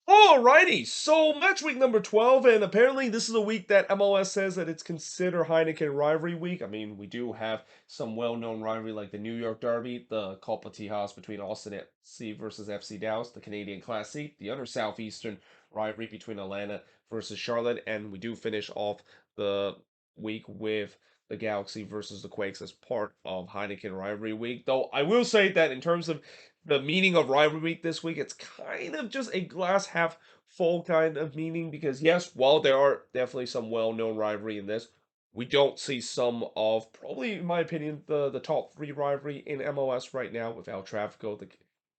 Alrighty, so match week number 12, and apparently this is a week that MLS says that it's considered Heineken rivalry week. I mean, we do have some well-known rivalry like the New York Derby, the Copa Tejas between Austin FC versus FC Dallas, the Canadian Classique, the other Southeastern rivalry between Atlanta versus Charlotte, and we do finish off the week with the Galaxy versus the Quakes as part of Heineken rivalry week. Though I will say that in terms of the meaning of rivalry week this week, it's kind of just a glass half full kind of meaning because yes, while there are definitely some well-known rivalry in this, we don't see some of probably, in my opinion, the top three rivalry in MLS right now with El Tráfico,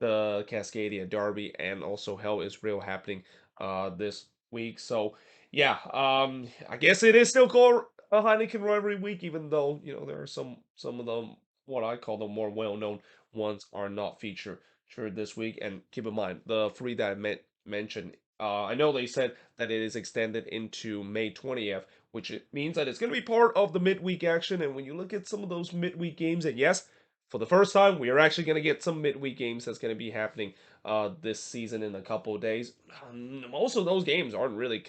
the Cascadia Derby, and also Hell is Real happening this week. So yeah, I guess it is still called a Heineken rivalry week, even though there are some of them what I call the more well-known ones are not featured this week. And keep in mind, the three that mentioned, I know they said that it is extended into May 20th, which it means that it's going to be part of the midweek action. And when you look at some of those midweek games, and yes, for the first time, we are actually going to get some midweek games that's going to be happening this season in a couple of days. Most of those games aren't really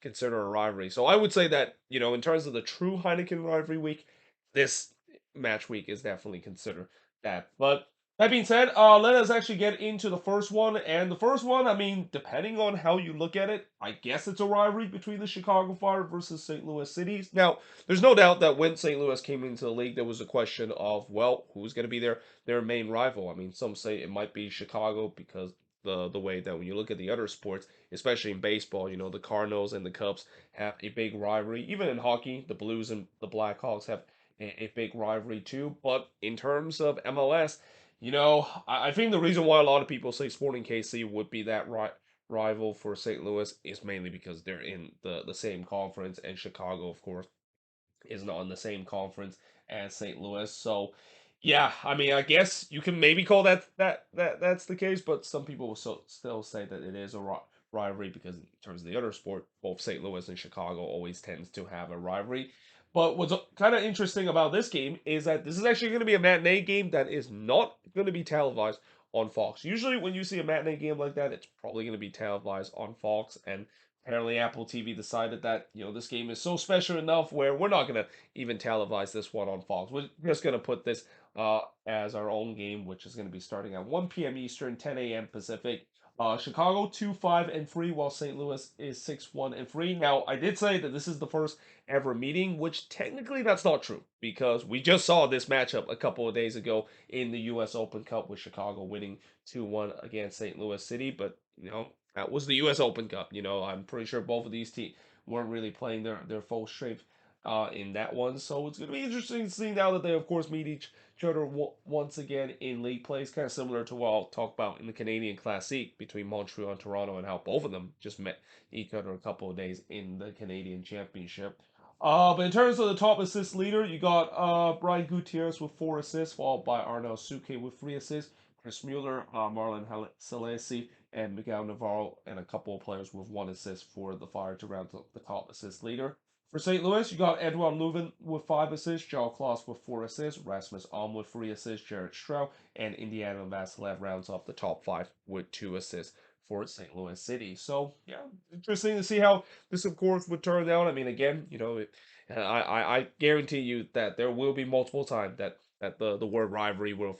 considered a rivalry. So I would say that, in terms of the true Heineken rivalry week, this match week is definitely considered that. But that being said, let us actually get into the first one. And the first one, I mean, depending on how you look at it, I guess it's a rivalry between the Chicago Fire versus St. Louis City. Now, there's no doubt that when St. Louis came into the league, there was a question of, well, who's going to be their main rival? I mean, some say it might be Chicago because the way that when you look at the other sports, especially in baseball, the Cardinals and the Cubs have a big rivalry. Even in hockey, the Blues and the Blackhawks have a big rivalry too. But in terms of MLS, I think the reason why a lot of people say Sporting KC would be that rival for St. Louis is mainly because they're in the same conference, and Chicago, of course, is not in the same conference as St. Louis. So, yeah, I mean, I guess you can maybe call that's the case, but some people will still say that it is a rivalry because in terms of the other sport, both St. Louis and Chicago always tends to have a rivalry. But what's kind of interesting about this game is that this is actually going to be a matinee game that is not going to be televised on Fox. Usually, when you see a matinee game like that, it's probably going to be televised on Fox, and apparently Apple TV decided that this game is so special enough where we're not going to even televise this one on Fox. We're just going to put this as our own game, which is going to be starting at 1 p.m. Eastern, 10 a.m. Pacific. Chicago 2-5-3, while St. Louis is 6-1-3. Now, I did say that this is the first ever meeting, which technically that's not true because we just saw this matchup a couple of days ago in the U.S. Open Cup with Chicago winning 2-1 against St. Louis City. But that was the U.S. Open Cup. I'm pretty sure both of these teams weren't really playing their full strength in that one. So it's going to be interesting to see now that they, of course, meet each other once again in league plays, kind of similar to what I'll talk about in the Canadian Classique between Montreal and Toronto, and how both of them just met each other a couple of days in the Canadian Championship. But in terms of the top assist leader, you got Brian Gutierrez with 4 assists, followed by Arnel Suke with 3 assists, Chris Mueller, Marlon Salesi, and Miguel Navarro, and a couple of players with 1 assist for the Fire to round up the top assist leader. For St. Louis, you got Edouard Leuven with 5 assists, Joel Klaus with 4 assists, Rasmus Alm with 3 assists, Jared Stroud, and Indiana Vasilev rounds off the top 5 with 2 assists for St. Louis City. So, yeah, interesting to see how this, of course, would turn out. I mean, again, I guarantee you that there will be multiple times that the word rivalry will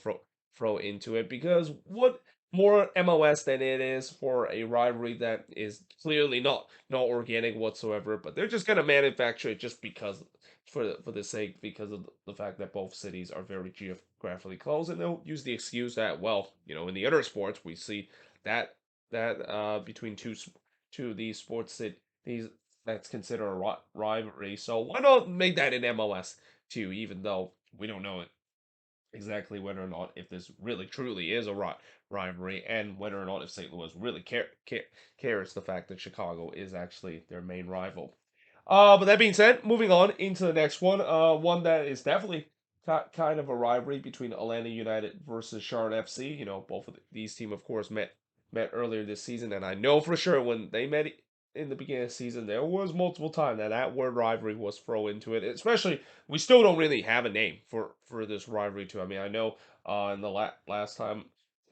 throw into it because what more MLS than it is for a rivalry that is clearly not organic whatsoever, but they're just gonna manufacture it just because for the sake because of the fact that both cities are very geographically close, and they'll use the excuse that well, in the other sports we see that between two of these sports cities that's considered a rivalry. So why not make that in MLS too? Even though we don't know it exactly whether or not if this really truly is a rivalry, and whether or not if St. Louis really cares the fact that Chicago is actually their main rival. But that being said, moving on into the next one, one that is definitely kind of a rivalry between Atlanta United versus Charlotte FC. Both of these teams, of course, met earlier this season, and I know for sure when they met in the beginning of the season, there was multiple times that word rivalry was thrown into it. Especially, we still don't really have a name for this rivalry too. I mean, I know in the last time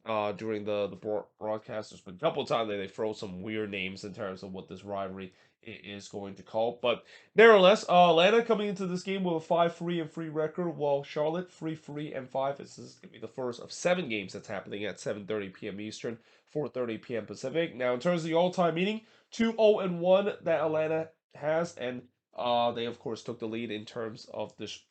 during the broadcast. There's been a couple of times that they throw some weird names in terms of what this rivalry is going to call. But nevertheless, Atlanta coming into this game with a 5-3-3 record, while Charlotte 3-3-5. This is going to be the first of 7 games that's happening at 7:30 p.m. Eastern, 4:30 p.m. Pacific. Now, in terms of the all-time meeting, 2-0-1 that Atlanta has, and they of course took the lead in terms of this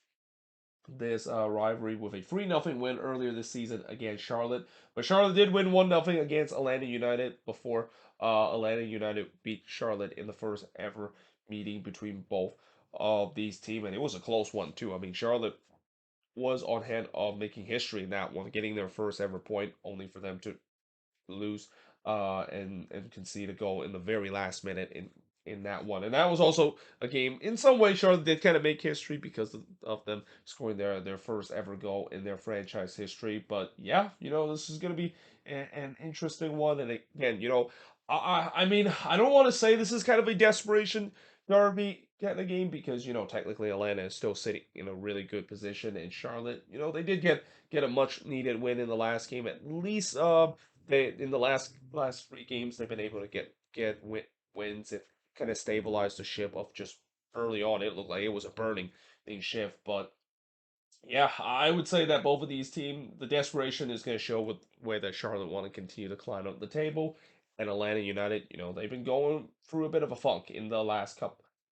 rivalry with a 3-0 win earlier this season against Charlotte. But Charlotte did win 1-0 against Atlanta United before Atlanta United beat Charlotte in the first ever meeting between both of these teams. And it was a close one, too. I mean, Charlotte was on hand of making history in that one, getting their first ever point, only for them to lose and concede a goal in the very last minute in that one. And that was also a game in some way Charlotte did kind of make history because of them scoring their first ever goal in their franchise history. But yeah, this is going to be an interesting one. And again, I mean, I don't want to say this is kind of a desperation derby kind of game because technically Atlanta is still sitting in a really good position, and Charlotte, they did get a much needed win in the last game. At least they in the last 3 games they've been able to get wins and kind of stabilize the ship of just early on. It looked like it was a burning thing shift, but yeah, I would say that both of these teams, the desperation is going to show with way that Charlotte want to continue to climb up the table, and Atlanta United, they've been going through a bit of a funk in the last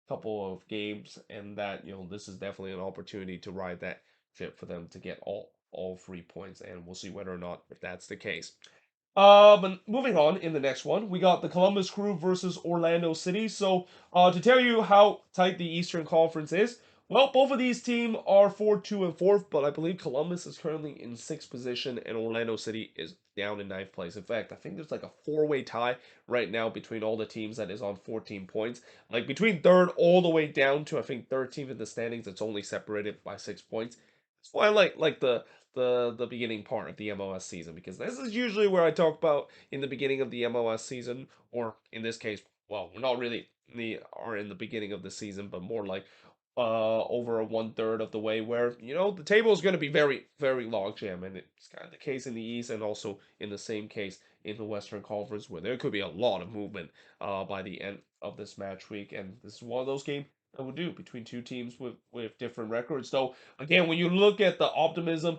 couple of games, and that this is definitely an opportunity to ride that ship for them to get all 3 points, and we'll see whether or not if that's the case. But moving on in the next one, we got the Columbus Crew versus Orlando City. So, to tell you how tight the Eastern Conference is, well, both of these teams are 4-2 and fourth, but I believe Columbus is currently in sixth position and Orlando City is down in ninth place. In fact, I think there's like a four-way tie right now between all the teams that is on 14 points. Like between third all the way down to I think 13th in the standings, it's only separated by 6 points. That's why I like the beginning part of the MLS season because this is usually where I talk about in the beginning of the MLS season, or in this case, well, we're not really in the beginning of the season, but more like over 1/3 of the way where the table is going to be very very logjam, and it's kind of the case in the East and also in the same case in the Western Conference where there could be a lot of movement by the end of this match week, and this is one of those games that we'll do between two teams with different records. So again, when you look at the optimism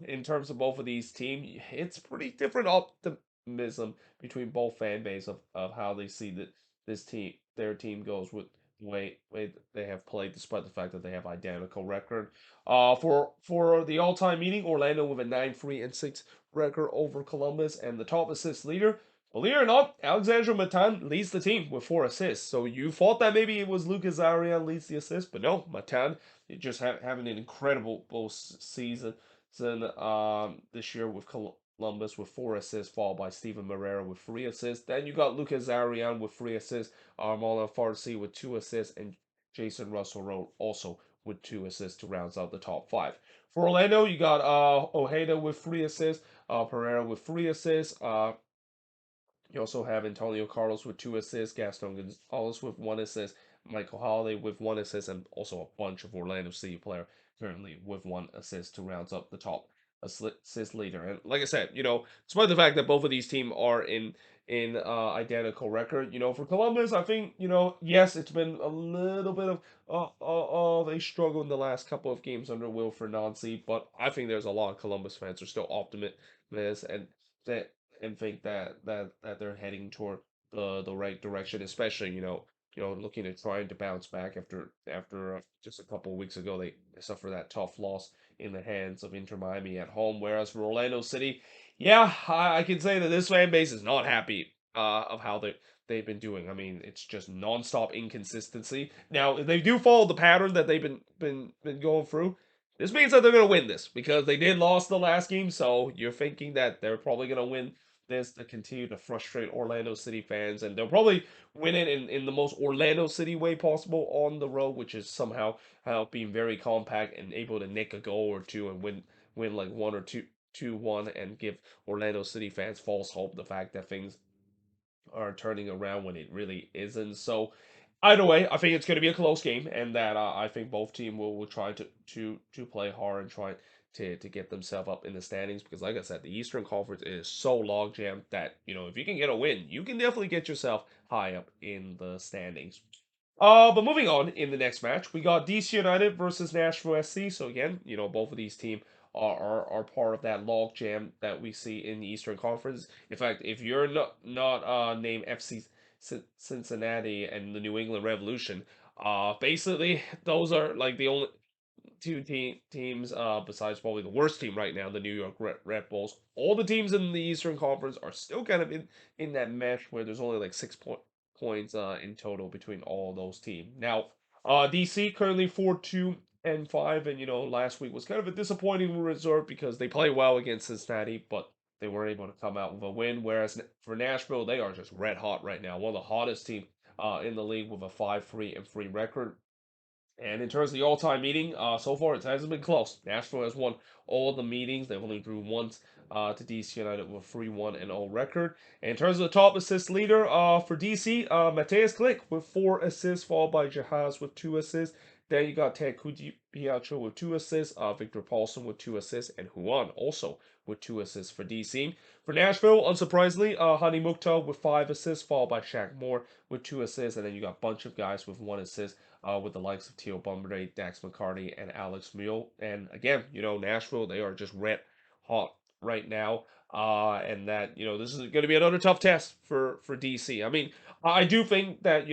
in terms of both of these teams, it's pretty different optimism between both fan base of how they see that their team goes with way they have played, despite the fact that they have identical record. For the all-time meeting, Orlando with a 9-3-6 record over Columbus, and the top assist leader. Believe it or not, Alexandre Matan leads the team with 4 assists. So you thought that maybe it was Lucas Arian leads the assist, but no, Matan just having an incredible season this year with Columbus with 4 assists, followed by Steven Moreira with 3 assists. Then you got Lucas Arian with 3 assists, Marlon Farsi with 2 assists, and Jason Russell Rowe also with 2 assists to round out the top 5. For Orlando, you got Ojeda with 3 assists, Pereira with 3 assists, you also have Antonio Carlos with 2 assists, Gaston Gonzalez with 1 assist, Michael Holiday with 1 assist, and also a bunch of Orlando City players currently with 1 assist to round up the top assist leader. And like I said, despite the fact that both of these teams are in identical record, for Columbus, I think yes, it's been a little bit of a struggle in the last couple of games under Wilfred Nancy, but I think there's a lot of Columbus fans who are still optimists that and think that they're heading toward the right direction, especially looking at trying to bounce back after just a couple of weeks ago they suffered that tough loss in the hands of Inter Miami at home. Whereas for Orlando City, yeah, I can say that this fan base is not happy of how they've been doing. I mean, it's just nonstop inconsistency. Now, if they do follow the pattern that they've been going through, this means that they're going to win this because they did lost the last game. So you're thinking that they're probably going to win this to continue to frustrate Orlando City fans, and they'll probably win it in the most Orlando City way possible on the road, which is somehow being very compact and able to nick a goal or two and win like 1 or 2-1 and give Orlando City fans false hope the fact that things are turning around when it really isn't. So either way, I think it's going to be a close game, and that I think both team will try to play hard and try to get themselves up in the standings because, like I said, the Eastern Conference is so log jammed that if you can get a win, you can definitely get yourself high up in the standings. But moving on in the next match, we got DC United versus Nashville SC. So again, both of these teams are part of that log jam that we see in the Eastern Conference. In fact, if you're not named FC Cincinnati and the New England Revolution, basically those are like the only two teams besides probably the worst team right now, the New York Red Bulls. All the teams in the Eastern Conference are still kind of in that mesh where there's only like 6 points in total between all those teams. Now, DC currently 4-2-5, and last week was kind of a disappointing result because they play well against Cincinnati, but they weren't able to come out with a win. Whereas for Nashville, they are just red hot right now, one of the hottest teams in the league with a 5-3-3 record. And in terms of the all-time meeting, so far it hasn't been close. Nashville has won all the meetings. They've only drew once to DC United with a 3-1-0 record. And in terms of the top assist leader for DC, Mateus Klick with 4 assists, followed by Tejas with 2 assists. Then you got Ted Kujipiacho with 2 assists, Victor Paulson with 2 assists, and Juan also with 2 assists for DC. For Nashville, unsurprisingly, Hani Mukhtar with 5 assists, followed by Shaq Moore with 2 assists, and then you got a bunch of guys with 1 assist with the likes of Teal Bunbury, Dax McCarty, and Alex Mule. And again, Nashville, they are just red hot right now. And that, this is going to be another tough test for DC. I mean, I do think that,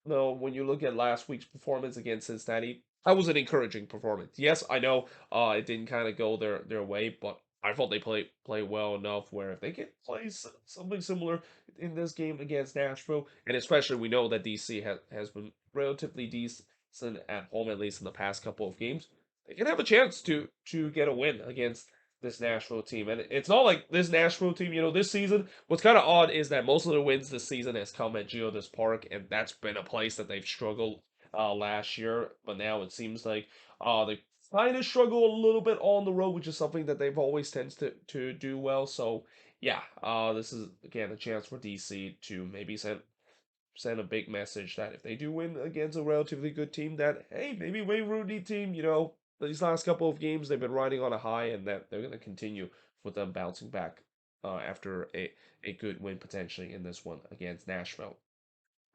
when you look at last week's performance against Cincinnati, that was an encouraging performance. Yes, I know it didn't kind of go their way, but I thought they play well enough where if they can play something similar in this game against Nashville, and especially we know that DC has been relatively decent at home, at least in the past couple of games, they can have a chance to get a win against this Nashville team. And it's not like this Nashville team, this season, what's kind of odd is that most of the wins this season has come at Geodis Park, and that's been a place that they've struggled last year. But now it seems like they kind of struggle a little bit on the road, which is something that they've always tends to do well. So yeah, this is again a chance for DC to maybe send a big message that if they do win against a relatively good team, that hey, maybe Wayne Rooney team, these last couple of games they've been riding on a high, and that they're going to continue with them bouncing back after a good win potentially in this one against Nashville.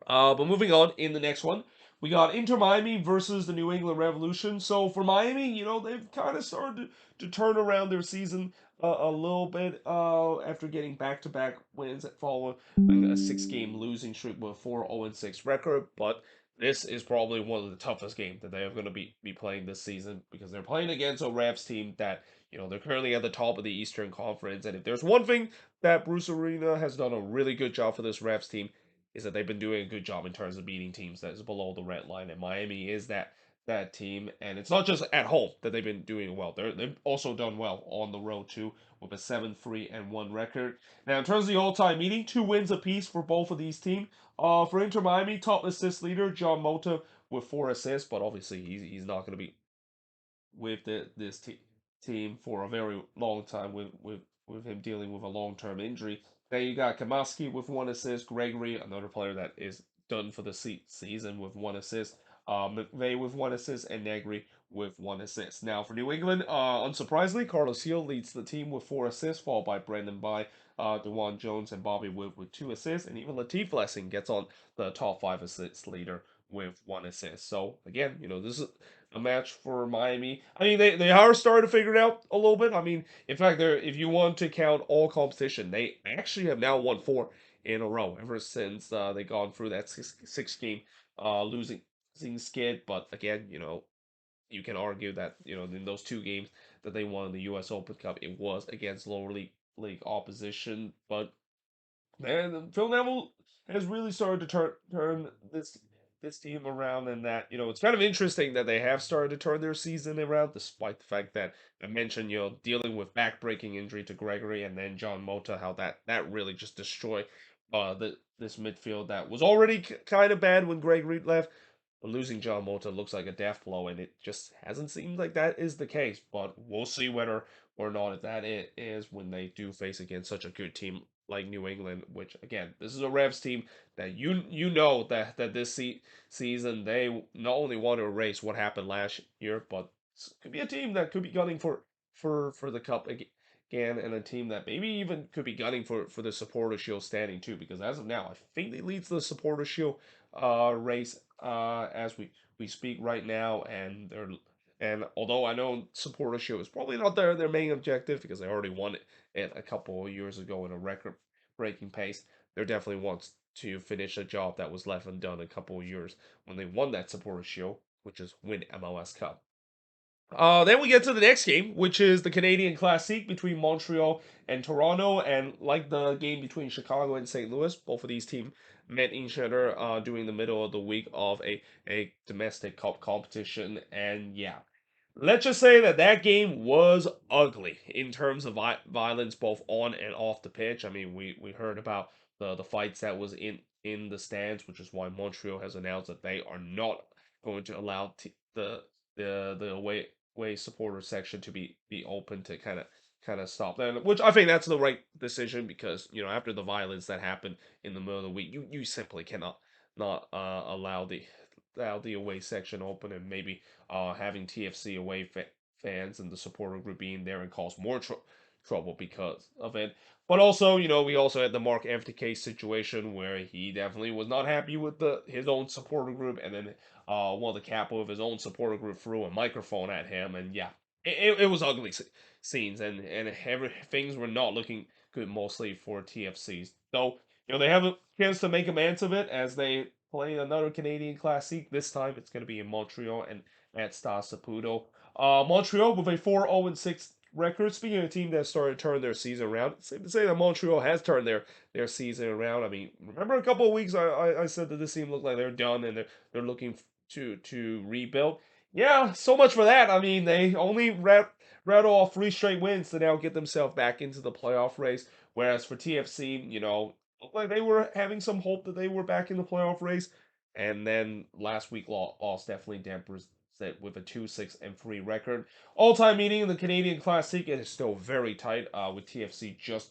But moving on in the next one, we got Inter Miami versus the New England Revolution. So for Miami, they've kind of started to turn around their season a little bit after getting back-to-back wins that follow a 6-game losing streak with a 4-0-6 record. But this is probably one of the toughest games that they are going to be playing this season because they're playing against a Revs team that, they're currently at the top of the Eastern Conference. And if there's one thing that Bruce Arena has done a really good job for this Revs team, is that they've been doing a good job in terms of beating teams that is below the red line, and Miami is that team. And it's not just at home that they've been doing well; they've also done well on the road too, with a 7-3-1 record. Now, in terms of the all-time meeting, 2 wins apiece for both of these teams. For Inter Miami, top assist leader John Mota with 4 assists, but obviously he's not going to be with this team for a very long time with him dealing with a long-term injury. Then you got Kamaski with 1 assist, Gregory, another player that is done for the season with 1 assist, McVay with 1 assist, and Negri with 1 assist. Now for New England, unsurprisingly, Carlos Hill leads the team with 4 assists, followed by Brendan By, DeJuan Jones, and Bobby Wood with 2 assists, and even Latif Blessing gets on the top 5 assists leader with 1 assist. So again, this is a match for Miami. I mean, they are starting to figure it out a little bit. I mean, in fact, if you want to count all competition, they actually have now won 4 in a row ever since they gone through that six game losing skid. But again, you can argue that in those 2 games that they won in the U.S. Open Cup, it was against lower league opposition. But man, Phil Neville has really started to turn this team around, and that it's kind of interesting that they have started to turn their season around, despite the fact that I mentioned dealing with back-breaking injury to Gregory and then John Mota, how that really just destroyed this midfield that was already kind of bad when Gregory left. But losing John Mota looks like a death blow, and it just hasn't seemed like that is the case. But we'll see whether or not if that it is when they do face against such a good team like New England. Which again, this is a Revs team that you know that this season they not only want to erase what happened last year, but could be a team that could be gunning for the cup again, and a team that maybe even could be gunning for the supporter shield standing too, because as of now, I think they leads the supporter shield race as we speak right now, and although I know supporter shield is probably not their main objective because they already won it a couple of years ago in a record breaking pace, they definitely wants to finish a job that was left undone a couple of years when they won that supporter shield, which is win MLS Cup. Then we get to the next game, which is the Canadian Classique between Montreal and Toronto. And like the game between Chicago and St. Louis, both of these teams met each other during the middle of the week of a domestic cup competition. And yeah, let's just say that that game was ugly in terms of violence, both on and off the pitch. I mean, we heard about the fights that was in the stands, which is why Montreal has announced that they are not going to allow the away supporter section to be open to kind of stop that. Which I think that's the right decision because after the violence that happened in the middle of the week, you simply cannot not allow the away section open, and maybe having TFC away fans and the supporter group being there and cause more trouble because of it. But also, we also had the Mark Anthony situation where he definitely was not happy with his own supporter group, and then one of the capo of his own supporter group threw a microphone at him, and yeah, it was ugly scenes, and things were not looking good mostly for TFCs. Though they have a chance to make amends of it as they play another Canadian Classique. This time it's going to be in Montreal and at Stade Saputo. Montreal with a 4-0-6 record. Speaking of a team that started to turn their season around, it's safe to say that Montreal has turned their season around. I mean, remember a couple of weeks I said that this team looked like they're done and they're looking to rebuild. Yeah, so much for that. I mean, they only rattle off 3 straight wins to now get themselves back into the playoff race. Whereas for TFC, looked like they were having some hope that they were back in the playoff race. And then last week loss definitely dampers it with a 2-6-3 record. All-time meeting in the Canadian Classic, it is still very tight, with TFC just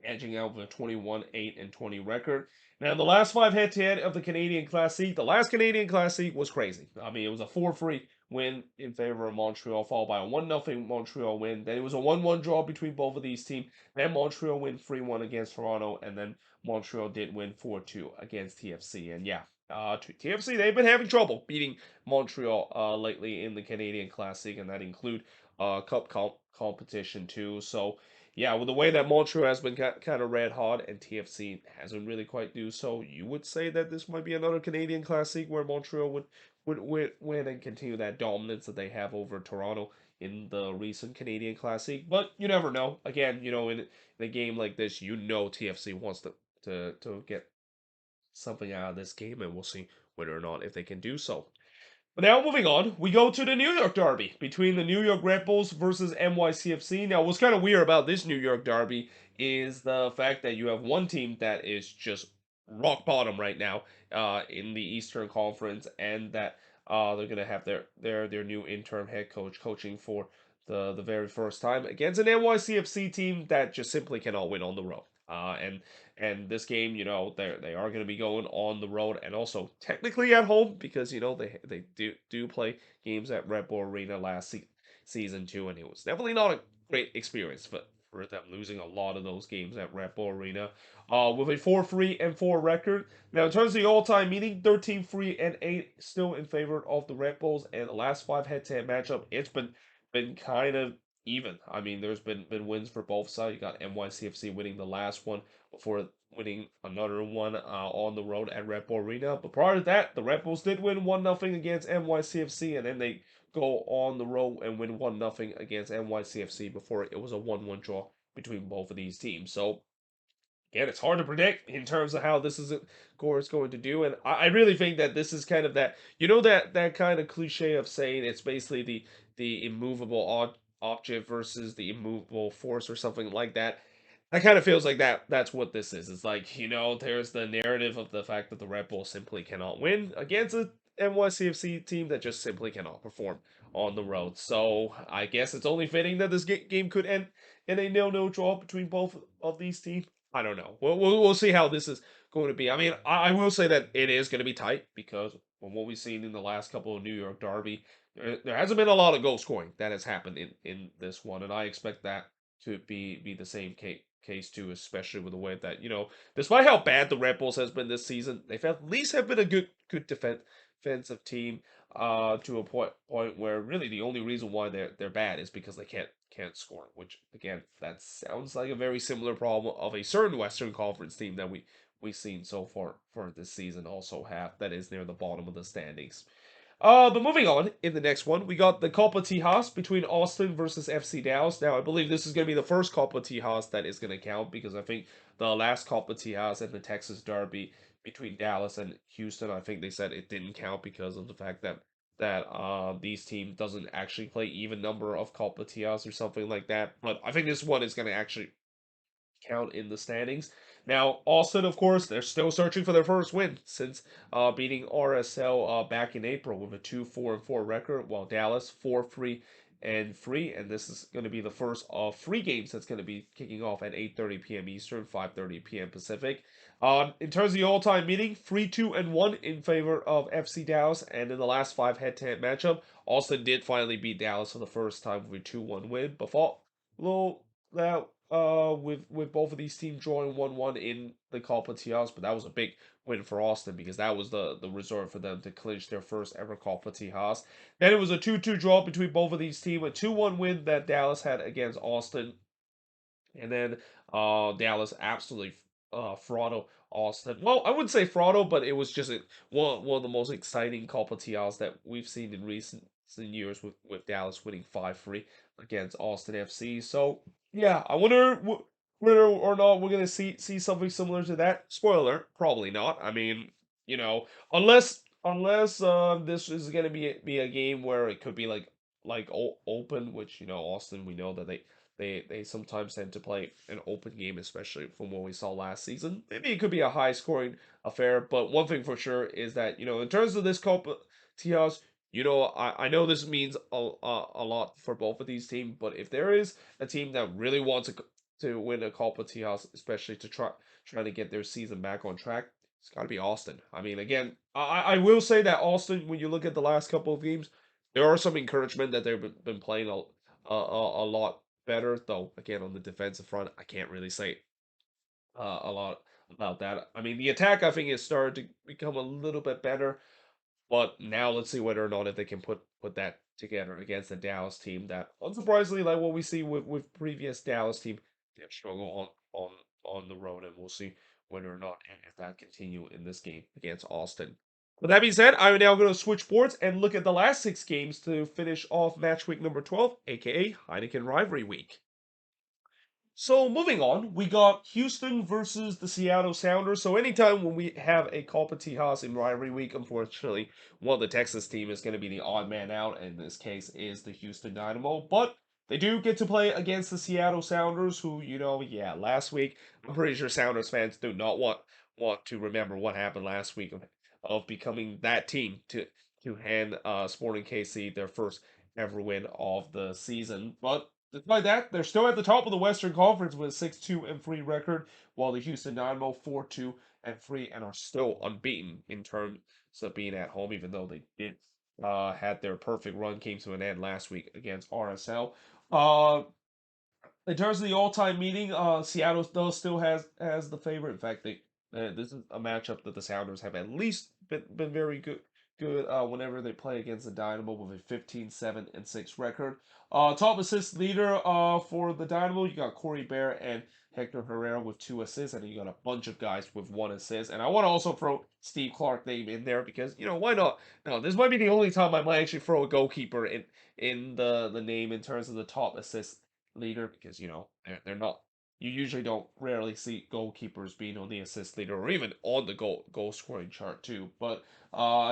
edging out with a 21-8-20 record. Now, the last 5 head-to-head of the Canadian Classic, the last Canadian Classic was crazy. I mean, it was a 4-3 win in favor of Montreal, followed by a 1-0 Montreal win. Then it was a 1-1 draw between both of these teams. Then Montreal win 3-1 against Toronto, and then Montreal did win 4-2 against TFC. And yeah, TFC, they've been having trouble beating Montreal lately in the Canadian Classic, and that include cup competition too. So yeah, with the way that Montreal has been kind of red hot and TFC hasn't really quite do so, you would say that this might be another Canadian Classic where Montreal would win and continue that dominance that they have over Toronto in the recent Canadian Classic. But you never know. Again, in a game like this, TFC wants to get something out of this game, and we'll see whether or not if they can do so. But now moving on, we go to the New York Derby between the New York Red Bulls versus NYCFC. Now, what's kind of weird about this New York Derby is the fact that you have one team that is just rock bottom right now in the Eastern Conference, and that they're gonna have their new interim head coach coaching for the very first time against an NYCFC team that just simply cannot win on the road. And this game, they are going to be going on the road and also technically at home because they do play games at Red Bull Arena last season too, and it was definitely not a great experience for them losing a lot of those games at Red Bull Arena. With a 4-3-4 record. Now, in terms of the all-time meeting, 13-3-8 still in favor of the Red Bulls, and the last 5 head-to-head matchup, it's been kind of even. I mean, there's been wins for both sides. You got NYCFC winning the last one before winning another one on the road at Red Bull Arena. But prior to that, the Red Bulls did win 1-0 against NYCFC, and then they go on the road and win 1-0 against NYCFC before it was a 1-1 draw between both of these teams. So again, it's hard to predict in terms of how this score is going to do, and I really think that this is kind of that kind of cliche of saying it's basically the immovable object versus the immovable force or something like that. That kind of feels like that's what this is. It's like, there's the narrative of the fact that the Red Bulls simply cannot win against a NYCFC team that just simply cannot perform on the road. So I guess it's only fitting that this game could end in a 0-0 draw between both of these teams. I don't know. We'll see how this is going to be. I mean, I will say that it is going to be tight because from what we've seen in the last couple of New York Derby, there hasn't been a lot of goal scoring that has happened in this one, and I expect that to be the same case too, especially with the way that despite how bad the Red Bulls has been this season, they've at least have been a good defensive team. To a point where really the only reason why they're bad is because they can't score. Which again, that sounds like a very similar problem of a certain Western Conference team that we've seen so far for this season also have that is near the bottom of the standings. But moving on, in the next one, we got the Copa Tejas between Austin versus FC Dallas. Now, I believe this is going to be the first Copa Tejas that is going to count because I think the last Copa Tejas and the Texas Derby between Dallas and Houston, I think they said it didn't count because of the fact that these teams doesn't actually play even number of Copa Tejas or something like that. But I think this one is going to actually count in the standings. Now, Austin, of course, they're still searching for their first win since beating RSL back in April with a 2-4-4 record, while Dallas 4-3-3. And this is going to be the first of three games that's going to be kicking off at 8:30 p.m. Eastern, 5:30 p.m. Pacific. In terms of the all-time meeting, 3-2-1 in favor of FC Dallas, and in the last five head-to-head matchup, Austin did finally beat Dallas for the first time with a 2-1 win. But little that with both of these teams drawing 1-1 in the Copa Tias, but that was a big win for Austin because that was the result for them to clinch their first ever Copa Tias. Then it was a 2-2 draw between both of these teams, a 2-1 win that Dallas had against Austin. And then Dallas absolutely throttled Austin. Well, I wouldn't say throttle, but it was just one of the most exciting Copa Tias that we've seen in recent years with Dallas winning 5-3 against Austin FC. So, yeah, I wonder whether or not we're going to see something similar to that. Spoiler, probably not. I mean, unless this is going to be a game where it could be like open, which Austin, we know that they sometimes tend to play an open game, especially from what we saw last season. Maybe it could be a high scoring affair, but one thing for sure is that in terms of this Copa Tias, I know this means a lot for both of these teams, but if there is a team that really wants to win a Copa Tias, especially to try to get their season back on track, it's got to be Austin. I mean, again, I will say that Austin, when you look at the last couple of games, there are some encouragement that they've been playing a lot better, though. Again, on the defensive front, I can't really say a lot about that. I mean, the attack I think is started to become a little bit better, but now let's see whether or not if they can put that together against the Dallas team. That unsurprisingly, like what we see with previous Dallas team, they have struggled on the road, and we'll see whether or not and if that continue in this game against Austin. With that being said, I'm now going to switch sports and look at the last six games to finish off match week number 12, aka Heineken Rivalry Week. So moving on, we got Houston versus the Seattle Sounders. So anytime when we have a Copa Tejas in rivalry week, unfortunately, the Texas team is going to be the odd man out. In this case, is the Houston Dynamo. But they do get to play against the Seattle Sounders, who yeah, last week I'm pretty sure Sounders fans do not want to remember what happened last week of becoming that team to hand Sporting KC their first ever win of the season. But despite that, they're still at the top of the Western Conference with a 6-2-3 record, while the Houston Dynamo 4-2-3 and are still unbeaten in terms of being at home, even though they did had their perfect run came to an end last week against RSL. Uh, in terms of the all-time meeting, Seattle still has the favorite. In fact, this is a matchup that the Sounders have at least been very good whenever they play against the Dynamo with a 15-7-6 record. Top assist leader for the Dynamo, you got Corey Bear and Hector Herrera with 2 assists, and you got a bunch of guys with 1 assist. And I want to also throw Steve Clark name in there because why not? No, this might be the only time I might actually throw a goalkeeper in the name in terms of the top assist leader because they're not. You usually don't rarely see goalkeepers being on the assist leader or even on the goal scoring chart too. But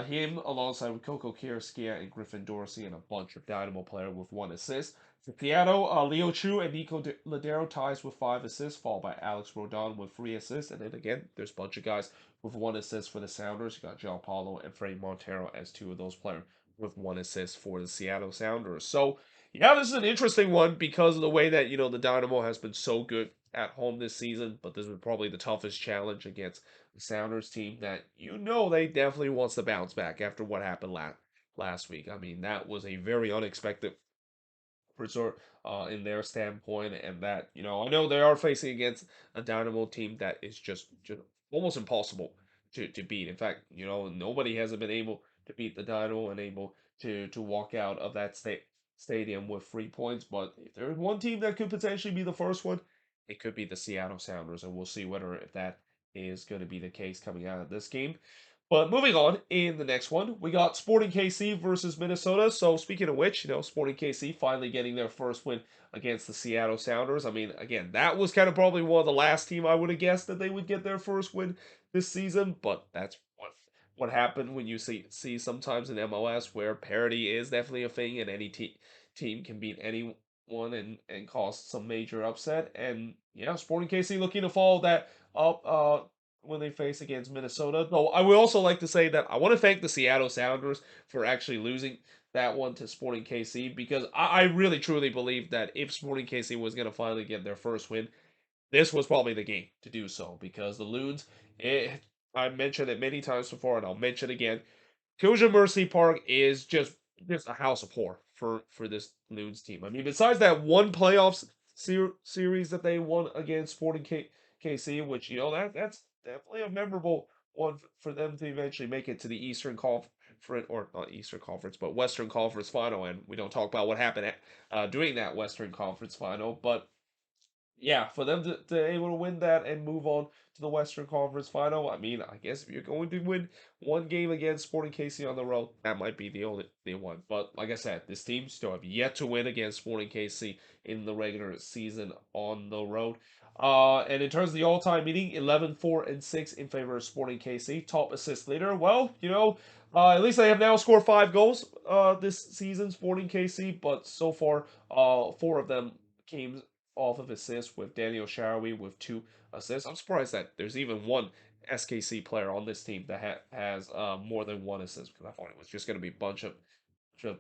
him alongside with Coco Kirskia and Griffin Dorsey and a bunch of Dynamo player with 1 assist. For Seattle, Leo Chu and Nico Ladero ties with 5 assists, followed by Alex Rodon with 3 assists. And then again, there's a bunch of guys with 1 assist for the Sounders. You got João Paulo and Freddie Montero as 2 of those players with 1 assist for the Seattle Sounders. So yeah, this is an interesting one because of the way that, the Dynamo has been so good at home this season, but this is probably the toughest challenge against the Sounders team that they definitely wants to bounce back after what happened last week. I mean, that was a very unexpected resort in their standpoint, and that I know they are facing against a Dynamo team that is just almost impossible to beat. In fact, nobody hasn't been able to beat the Dynamo and able to walk out of that stadium with 3 points. But if there's one team that could potentially be the first one, it could be the Seattle Sounders, and we'll see whether if that is going to be the case coming out of this game. But moving on, in the next one, we got Sporting KC versus Minnesota. So speaking of which, Sporting KC finally getting their first win against the Seattle Sounders. I mean, again, that was kind of probably one of the last team I would have guessed that they would get their first win this season. But that's what happened when you see sometimes in MLS where parity is definitely a thing, and any team can beat anyone and cause some major upset. And yeah, Sporting KC looking to follow that up. When they face against Minnesota. Though I would also like to say that I want to thank the Seattle Sounders for actually losing that one to Sporting KC, because I really truly believe that if Sporting KC was going to finally get their first win, this was probably the game to do so, because the Loons, I mentioned it many times before and I'll mention it again, Koja Mercy Park is just a house of horror for this Loons team. I mean, besides that one playoffs series that they won against Sporting KC, which that's definitely a memorable one for them to eventually make it to the Eastern Conference, or not Eastern Conference, but Western Conference final. And we don't talk about what happened during that Western Conference final, but yeah, for them to able to win that and move on to the Western Conference Final. I mean, I guess if you're going to win one game against Sporting KC on the road, that might be the one. But like I said, this team still have yet to win against Sporting KC in the regular season on the road. And in terms of the all-time meeting, 11-4-6 in favor of Sporting KC. Top assist leader. Well, at least they have now scored 5 goals this season, Sporting KC, but so far, 4 of them came off of assists, with Daniel Shaarawy with 2 assists. I'm surprised that there's even one SKC player on this team that has more than 1 assist, because I thought it was just going to be a bunch of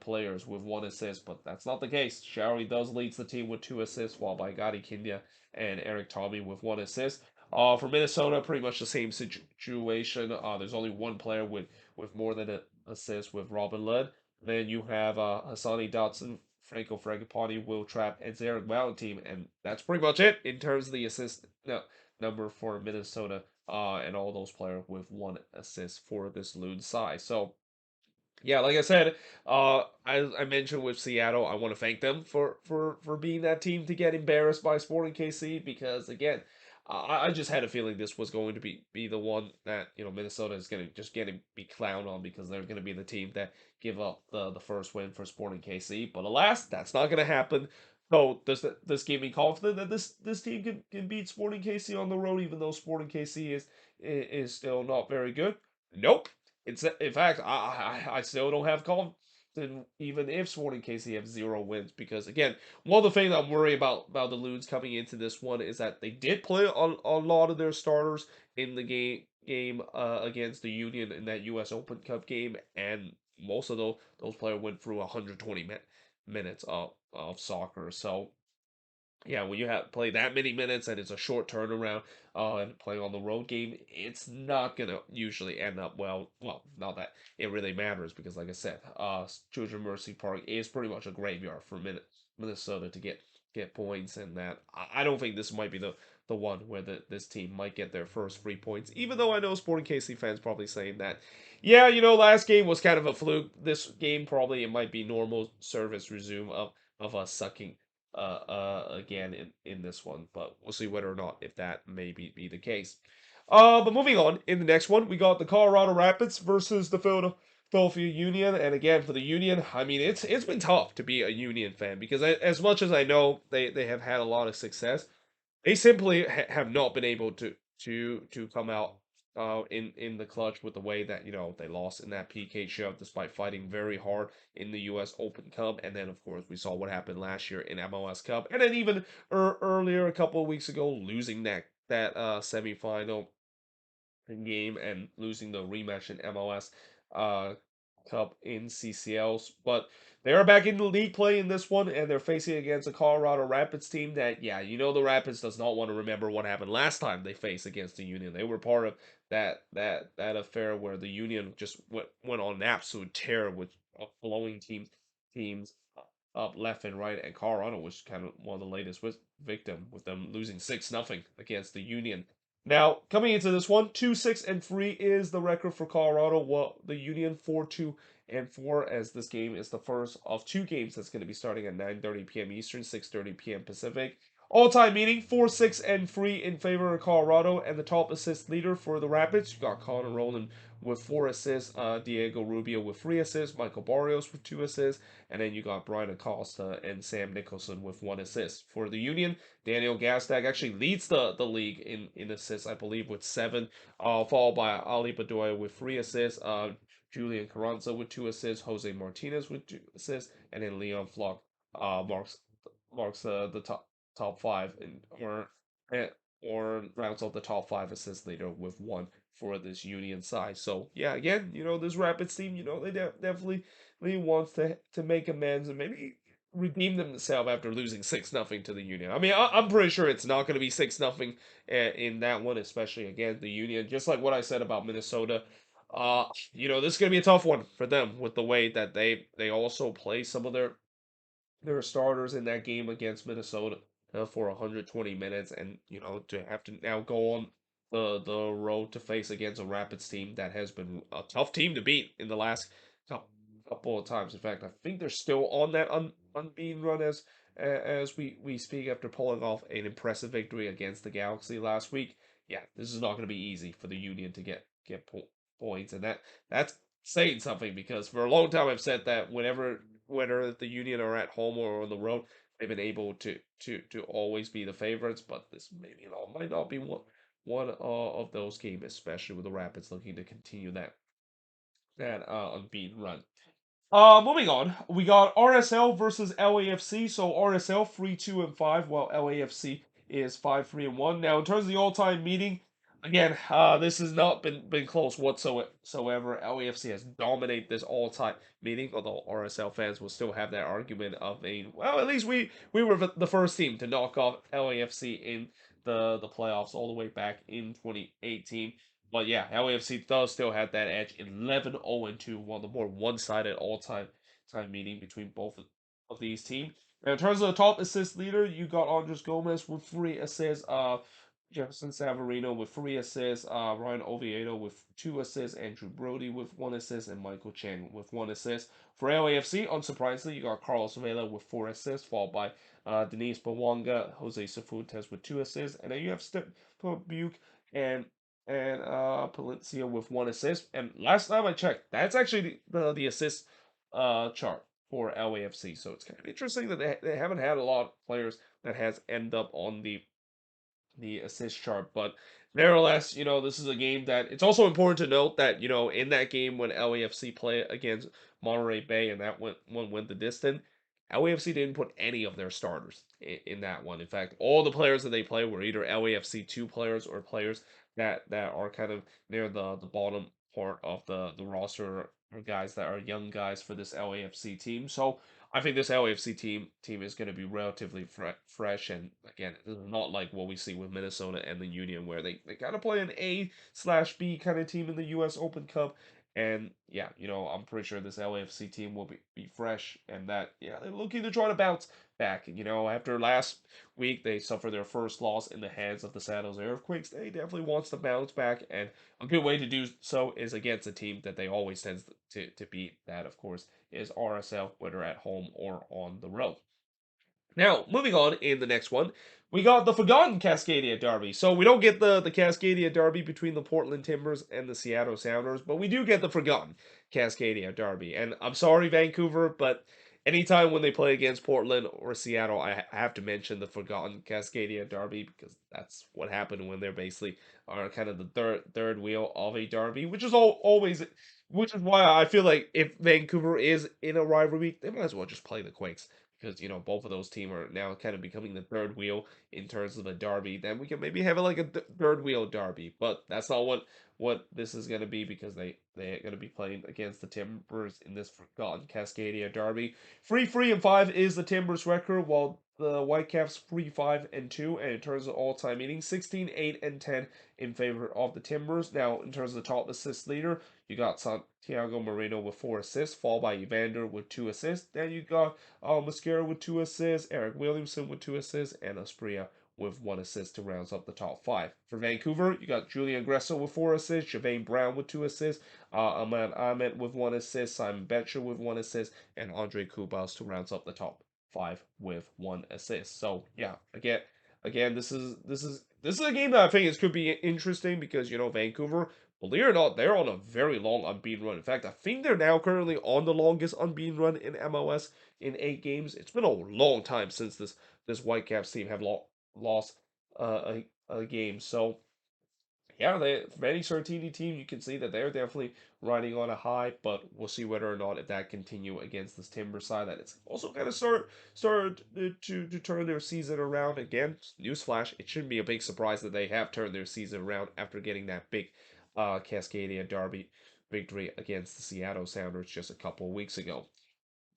players with 1 assist, but that's not the case. Shaarawy does leads the team with 2 assists, while Baigadi Kindia and Eric Tommy with 1 assist. For Minnesota, pretty much the same situation. There's only one player with more than an assist, with Robin Led. Then you have Hassani Dotson, Franco Fragapani, Will Trapp, and Zarek Valentine, and that's pretty much it in terms of the assist number for Minnesota. And all those players with 1 assist for this Loon side. So yeah, like I said, as I mentioned with Seattle, I want to thank them for being that team to get embarrassed by Sporting KC, because again, I just had a feeling this was going to be the one that Minnesota is going to just be clowned on, because they're going to be the team that give up the first win for Sporting KC. But alas, that's not going to happen. So this gave me confidence that this team can beat Sporting KC on the road, even though Sporting KC is still not very good. Nope. In fact, I still don't have confidence, even if Sporting KC have 0 wins, because again, one of the things I'm worried about the Loons coming into this one is that they did play a lot of their starters in the game against the Union in that U.S. Open Cup game, and most of those players went through 120 minutes of soccer. So yeah, when you have play that many minutes and it's a short turnaround, and playing on the road game, it's not gonna usually end up well. Well, not that it really matters, because, like I said, Children Mercy Park is pretty much a graveyard for Minnesota to get points, and that I don't think this might be the one where this team might get their first 3 points. Even though I know Sporting KC fans probably saying that, yeah, last game was kind of a fluke. This game probably it might be normal service resume of us sucking again in this one, but we'll see whether or not if that may be the case. But moving on, in the next one, we got the Colorado Rapids versus the Philadelphia Union, and again for the Union, I mean it's been tough to be a Union fan, because as much as I know they have had a lot of success, they simply have not been able to come out in the clutch with the way that they lost in that PK shove, despite fighting very hard in the U.S. Open Cup. And then of course we saw what happened last year in MLS Cup, and then even earlier a couple of weeks ago, losing that semifinal game and losing the rematch in MLS uh, Cup in CCLs. But they are back in the league play in this one, and they're facing against a Colorado Rapids team that, yeah, the Rapids does not want to remember what happened last time they faced against the Union. They were part of that affair where the Union just went on an absolute tear with blowing teams up left and right, and Colorado was kind of one of the latest victim with them losing 6-0 against the Union. Now, coming into this one, 2-6-3 is the record for Colorado. Well, the Union 4-2-4, as this game is the first of two games that's going to be starting at 9:30 p.m. Eastern, 6:30 p.m. Pacific. All-time meeting 4-6-3 in favor of Colorado, and the top assist leader for the Rapids. You got Connor Rowland with 4 assists, Diego Rubio with 3 assists, Michael Barrios with 2 assists, and then you got Brian Acosta and Sam Nicholson with 1 assist. For the Union, Daniel Gastag actually leads the league in assists, I believe, with 7, followed by Ali Bedoya with 3 assists, Julian Carranza with 2 assists, Jose Martinez with 2 assists, and then Leon Flock marks the top 5 eh, or rounds out the top 5 assist leader with 1 for this Union side. So yeah, again, this Rapids team, they definitely wants to make amends and maybe redeem themselves after losing 6-0 to the Union. I mean, I'm pretty sure it's not going to be 6-0 in that one, especially against the Union. Just like what I said about Minnesota. This is going to be a tough one for them with the way that they also play some of their starters in that game against Minnesota for 120 minutes, and to have to now go on the road to face against a Rapids team that has been a tough team to beat in the last couple of times. In fact, I think they're still on that unbeaten run as we speak after pulling off an impressive victory against the Galaxy last week. Yeah, this is not going to be easy for the Union to get points, and that's saying something because for a long time I've said that whether the Union are at home or on the road, they've been able to always be the favorites. But this maybe might not be one of those games, especially with the Rapids looking to continue that unbeaten run. Moving on, we got RSL versus LAFC. So RSL 3-2-5, while LAFC is 5-3-1. Now, in terms of the all-time meeting, again, this has not been close whatsoever. LAFC has dominated this all-time meeting, although RSL fans will still have that argument of at least we were the first team to knock off LAFC in the playoffs all the way back in 2018. But yeah, LAFC does still have that edge. 11-0-2, one of the more one-sided all-time meeting between both of these teams. Now, in terms of the top assist leader, you got Andres Gomez with 3 assists, Jefferson Savarino with 3 assists, Ryan Oviedo with 2 assists, Andrew Brody with 1 assist, and Michael Chen with 1 assist. For LAFC, unsurprisingly, you got Carlos Vela with 4 assists, followed by Denise Bawanga, Jose Cifuentes with 2 assists, and then you have Steph Buke and Palencia with 1 assist. And last time I checked, that's actually the assist chart for LAFC. So it's kind of interesting that they haven't had a lot of players that has end up on the assist chart. But nevertheless, this is a game that it's also important to note that, in that game when LAFC play against Monterey Bay and that one went the distance, LAFC didn't put any of their starters in that one. In fact, all the players that they play were either LAFC 2 players or players that are kind of near the bottom part of the roster, or guys that are young guys for this LAFC team. So I think this LAFC team is going to be relatively fresh, and again, this is not like what we see with Minnesota and the Union, where they kind of play an A/B kind of team in the U.S. Open Cup. And yeah, I'm pretty sure this LAFC team will be fresh, and that they're looking to try to bounce back. After last week they suffered their first loss in the hands of the San Jose Earthquakes. They definitely wants to bounce back, and a good way to do so is against a team that they always tend to beat. That, of course, is RSL, whether at home or on the road. Now, moving on in the next one, we got the forgotten Cascadia Derby. So we don't get the Cascadia Derby between the Portland Timbers and the Seattle Sounders, but we do get the forgotten Cascadia Derby. And I'm sorry, Vancouver, but anytime when they play against Portland or Seattle, I have to mention the forgotten Cascadia Derby because that's what happened when they're basically are kind of the third wheel of a derby, which is always, which is why I feel like if Vancouver is in a rivalry, they might as well just play the Quakes because both of those teams are now kind of becoming the third wheel in terms of a derby. Then we can maybe have it like a third wheel derby, but that's not what this is going to be because they're going to be playing against the Timbers in this forgotten Cascadia derby. 3-3-5 is the Timbers record, while the Whitecaps 3-5-2, and in terms of all-time meetings, 16-8-10 in favor of the Timbers. Now, in terms of the top assist leader, you got Santiago Moreno with 4 assists, followed by Evander with 2 assists. Then you got Mosquera with 2 assists, Eric Williamson with 2 assists, and Aspria with 1 assist to round up the top 5. For Vancouver, you got Julian Gresso with 4 assists, Javane Brown with 2 assists, Ahmad Ahmed with 1 assist, Simon Betcher with 1 assist, and Andre Kubas to round up the top 5 with 1 assist. So yeah, again, this is a game that I think could be interesting because Vancouver, believe it or not, they're on a very long unbeaten run. In fact, I think they're now currently on the longest unbeaten run in MLS in 8 games. It's been a long time since this Whitecaps team have lost a game. So yeah, for any Sartini team, you can see that they're definitely riding on a high, but we'll see whether or not if that continue against this Timber side that it's also kind of started to turn their season around again. Newsflash, it shouldn't be a big surprise that they have turned their season around after getting that big Cascadia Derby victory against the Seattle Sounders just a couple of weeks ago.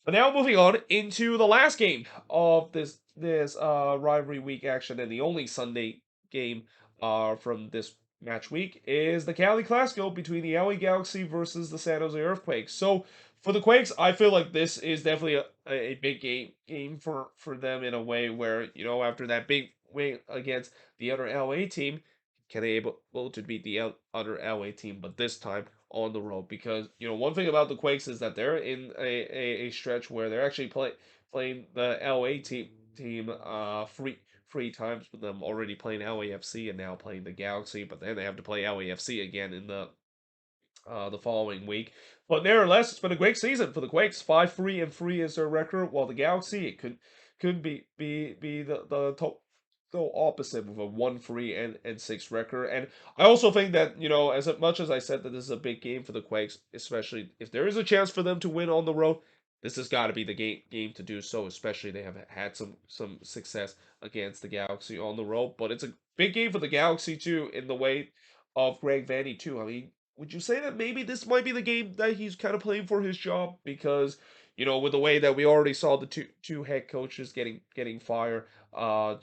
But now moving on into the last game of this rivalry week action, and the only Sunday game from this match week is the Cali Clasico between the LA Galaxy versus the San Jose Earthquakes. So for the Quakes, I feel like this is definitely a big game for them in a way where after that big win against the other LA team, can they able to beat the other LA team, but this time on the road? Because one thing about the Quakes is that they're in a stretch where they're actually playing the LA team three times, with them already playing LAFC and now playing the Galaxy, but then they have to play LAFC again in the following week. But nevertheless, it's been a great season for the Quakes. 5-3-3 is their record, while the Galaxy, it could be the total opposite with a 1-3-6 record. And I also think that as much as I said that this is a big game for the Quakes, especially if there is a chance for them to win on the road, this has got to be the game to do so. Especially they have had some success against the Galaxy on the road, but it's a big game for the Galaxy too in the way of Greg Vanney too. I mean, would you say that maybe this might be the game that he's kind of playing for his job? Because with the way that we already saw the two head coaches getting fired, one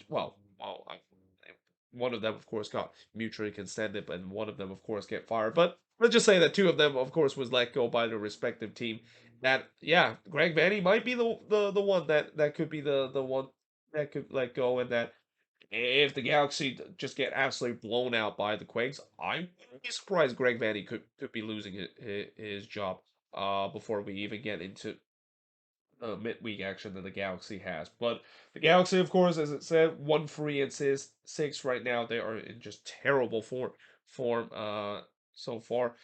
of them of course got mutually consented, and one of them of course get fired. But let's just say that two of them of course was let go by their respective team. That yeah, Greg Vanney might be the one that could be the one that could let go, and that if the Galaxy just get absolutely blown out by the Quakes, I wouldn't be surprised Greg Vanney could be losing his job before we even get into midweek action that the Galaxy has. But the Galaxy, of course, as it said, 1-3-6 right now. They are in just terrible form so far.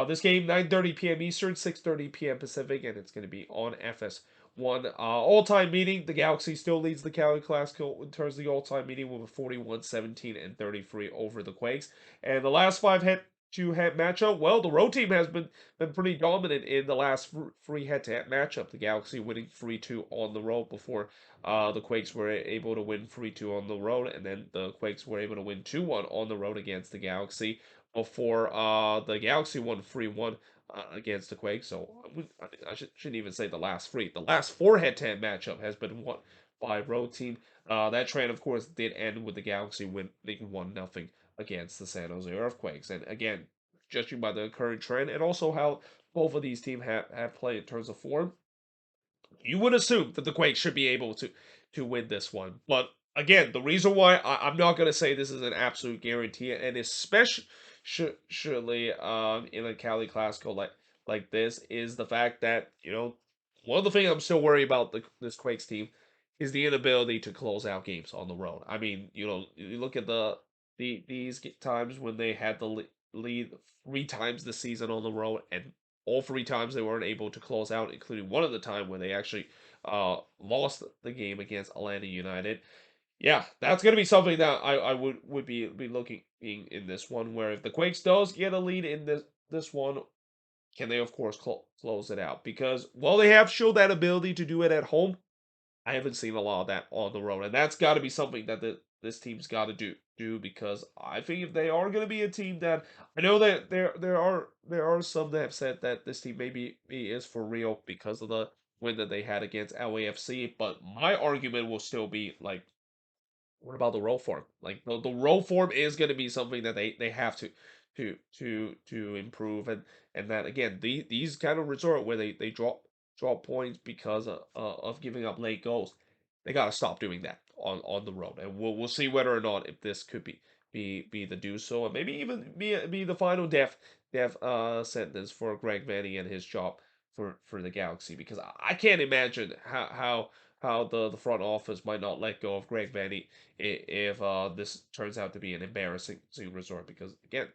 This game 9:30 p.m. Eastern, 6:30 p.m. Pacific, and it's going to be on FS1. All-time meeting, the Galaxy still leads the Cali Classico in terms of the all-time meeting with a 41-17-33 over the Quakes. And the last 5 head-to-head matchup, well, the road team has been pretty dominant in the last three head-to-head matchup. The Galaxy winning 3-2 on the road before the Quakes were able to win 3-2 on the road, and then the Quakes were able to win 2-1 on the road against the Galaxy before the Galaxy won 3-1 against the Quakes. So I shouldn't even say the last 3. The last 4 head-to-head matchup has been won by road team. That trend, of course, did end with the Galaxy winning 1-0 against the San Jose Earthquakes. And again, judging by the current trend and also how both of these teams have played in terms of form, you would assume that the Quakes should be able to win this one. But again, the reason why I'm not going to say this is an absolute guarantee, and especially in a Cali Classico like this, is the fact that one of the things I'm still worried about this Quakes team is the inability to close out games on the road. I mean, you look at these times when they had the lead 3 times this season on the road, and all 3 times they weren't able to close out, including one of the time when they actually lost the game against Atlanta United. Yeah, that's going to be something that I would be looking in this one, where if the Quakes does get a lead in this one, can they of course close it out? Because while they have showed that ability to do it at home, I haven't seen a lot of that on the road, and that's got to be something that this team's got to do because I think if they are going to be a team that I know that there are some that have said that this team maybe is for real because of the win that they had against LAFC, but my argument will still be like, what about the roll form? Like the roll form is going to be something that they have to improve, and that again these kind of resort where they drop points because of giving up late goals, they got to stop doing that on the road, and we'll see whether or not if this could be the do so, and maybe even be the final death sentence for Greg Vanny and his job for the Galaxy, because I can't imagine how the front office might not let go of Greg Vanny if this turns out to be an embarrassing resort, because again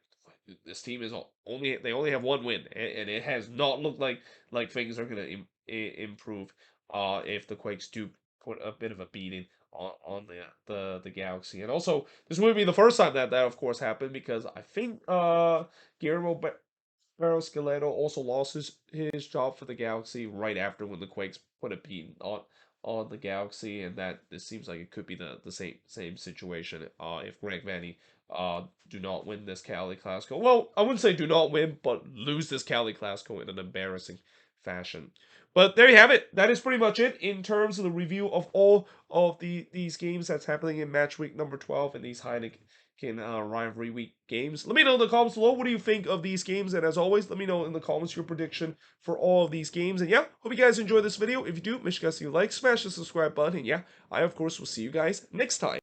this team is only have one win, and it has not looked like things are going to improve if the Quakes do put a bit of a beating on the Galaxy. And also this would be the first time that of course happened, because I think Guillermo Barros-Schelotto also lost his job for the Galaxy right after when the Quakes put a beating on the Galaxy, and that this seems like it could be the same situation if Greg Vanny do not win this Cali Clasico. Well, I wouldn't say do not win, but lose this Cali Clasico in an embarrassing fashion. But there you have it. That is pretty much it in terms of the review of all of these games that's happening in match week number 12 and these Heineken rivalry week games. Let me know in the comments below, what do you think of these games? And as always, let me know in the comments your prediction for all of these games. And yeah, hope you guys enjoyed this video. If you do, make sure you guys like, smash the subscribe button. And yeah, I of course will see you guys next time.